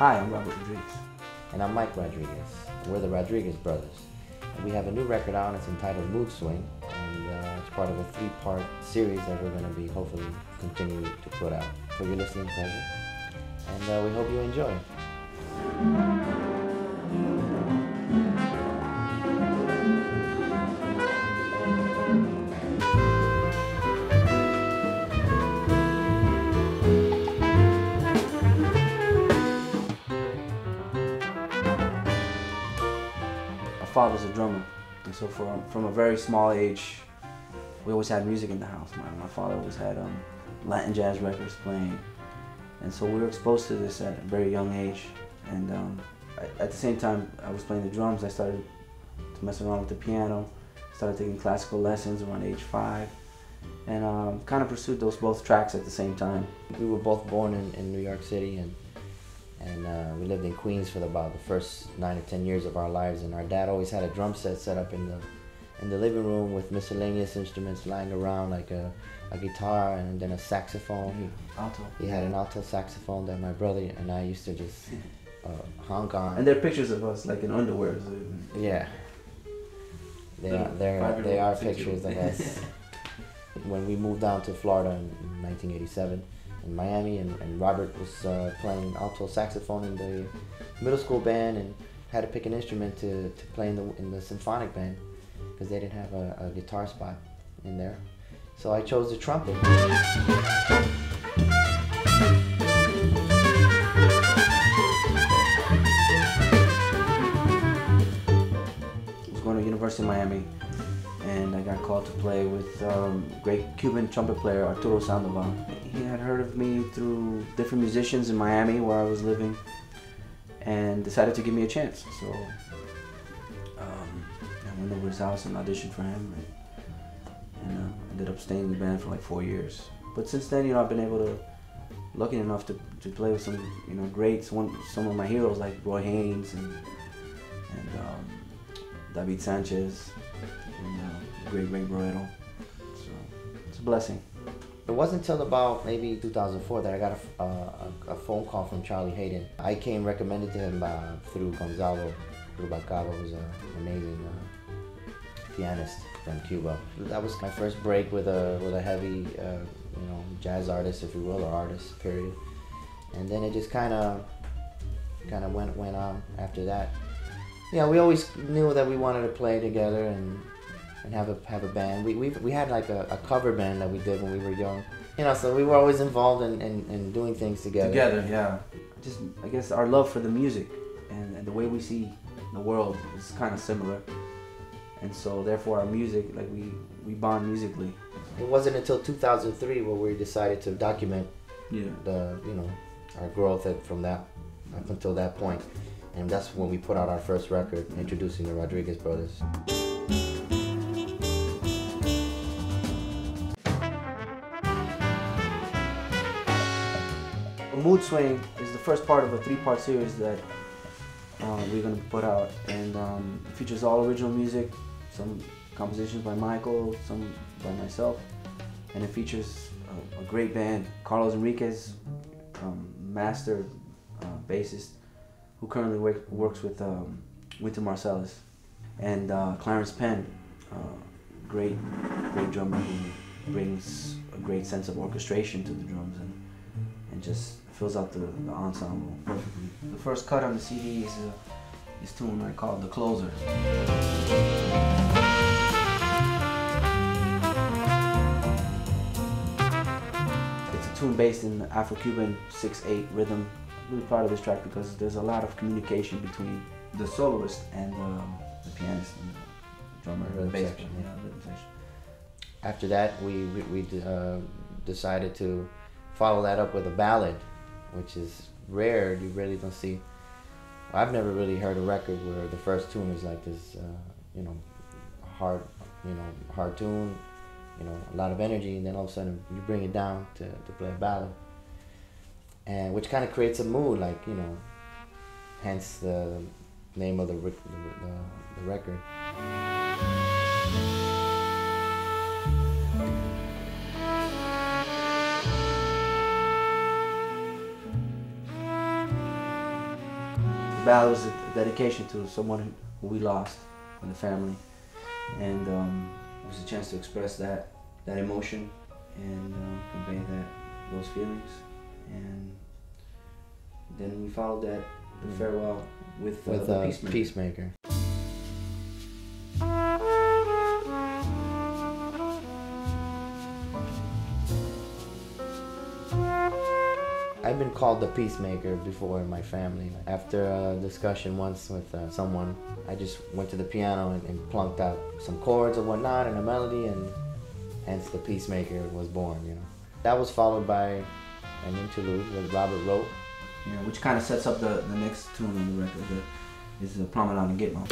Hi, I'm Robert Rodriguez. And I'm Mike Rodriguez. We're the Rodriguez brothers. And we have a new record out. It's entitled Mood Swing, and it's part of a 3-part series that we're going to be hopefully continue to put out for your listening pleasure. And we hope you enjoy. My father's a drummer, and so from a very small age, we always had music in the house. My father always had Latin jazz records playing, and so we were exposed to this at a very young age. And at the same time I was playing the drums, I started to mess around with the piano, started taking classical lessons around age 5, and kind of pursued those both tracks at the same time. We were both born in New York City, and we lived in Queens for about the first 9 or 10 years of our lives. And our dad always had a drum set up in the living room with miscellaneous instruments lying around, like a guitar and then a saxophone. Alto. He had an alto saxophone that my brother and I used to just honk on. And there are pictures of us like in underwear. Yeah. They are pictures of us when we moved down to Florida in 1987. In Miami, and Robert was playing alto saxophone in the middle school band, and had to pick an instrument to play in the symphonic band because they didn't have a guitar spot in there. So I chose the trumpet. I was going to University of Miami, and I got called to play with great Cuban trumpet player Arturo Sandoval. He had heard of me through different musicians in Miami where I was living, and decided to give me a chance. So I went over to his house and auditioned for him, and ended up staying in the band for like 4 years. But since then, I've been lucky enough to play with some greats, some of my heroes like Roy Haynes and David Sanchez. Great Roero. So it's a blessing. It wasn't until about maybe 2004 that I got a phone call from Charlie Hayden. I came recommended to him through Gonzalo Rubalcaba, who's an amazing pianist from Cuba. That was my first break with a heavy jazz artist, if you will, or artist, period. And then it just kind of went on after that. Yeah, we always knew that we wanted to play together and have a band. We had like a cover band that we did when we were young. So we were always involved in doing things together. Together, yeah. I guess our love for the music and the way we see the world is kind of similar. And so therefore our music, like we bond musically. It wasn't until 2003 where we decided to document our growth from that up until that point. And that's when we put out our first record, introducing the Rodriguez brothers. Mood Swing is the first part of a 3-part series that we're going to put out, and it features all original music, some compositions by Michael, some by myself, and it features a great band, Carlos Enriquez, master bassist, who currently works with Wynton Marsalis, and Clarence Penn, great drummer who brings a great sense of orchestration to the drums and just fills out the ensemble perfectly. The first cut on the CD is this tune I call The Closer. It's a tune based in the Afro-Cuban 6/8 rhythm. I'm really proud of this track because there's a lot of communication between the soloist and the pianist and the drummer, rhythm bass section. rhythm section. After that, we decided to follow that up with a ballad, which is rare. You really don't see. I've never really heard a record where the first tune is like this, hard tune, a lot of energy, and then all of a sudden you bring it down to play a ballad, and which kind of creates a mood, like hence the name of the record. ballad was a dedication to someone who we lost in the family, and it was a chance to express that emotion and convey those feelings. And then we followed the farewell with the Peacemaker. I've been called the Peacemaker before in my family. After a discussion once with someone, I just went to the piano and plunked out some chords and whatnot and a melody, and hence the Peacemaker was born, you know. That was followed by an interlude that Robert wrote. Yeah, which kind of sets up the next tune on the record, is Promenade and Gitmo.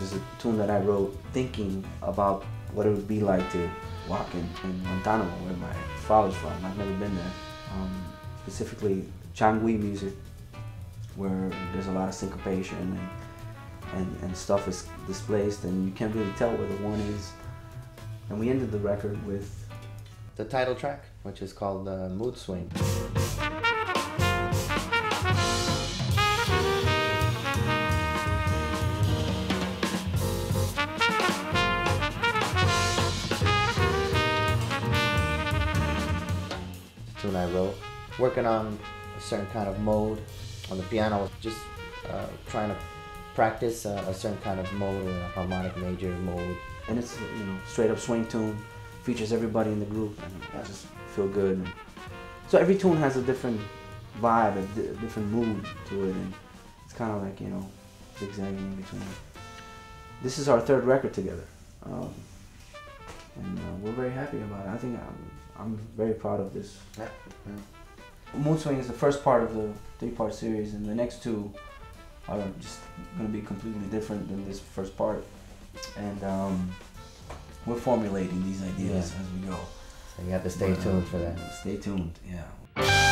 It's a tune that I wrote thinking about what it would be like to walk in Guantanamo, where my father's from. I've never been there. Specifically Changui music, where there's a lot of syncopation and stuff is displaced and you can't really tell where the one is. And we ended the record with the title track, which is called Mood Swing. Tune I wrote, working on a certain kind of mode on the piano, just trying to practice a certain kind of mode, or a harmonic major mode. And it's, you know, straight up swing tune, features everybody in the group, and I just feel good. So every tune has a different vibe, a different mood to it, and it's kind of like, you know, zigzagging in between. This is our third record together, and we're very happy about it. I think I'm very proud of this. Yeah. Mood Swing is the first part of the three-part series, and the next two are just going to be completely different than this first part. And we're formulating these ideas as we go. So you have to stay tuned for that. Stay tuned, yeah.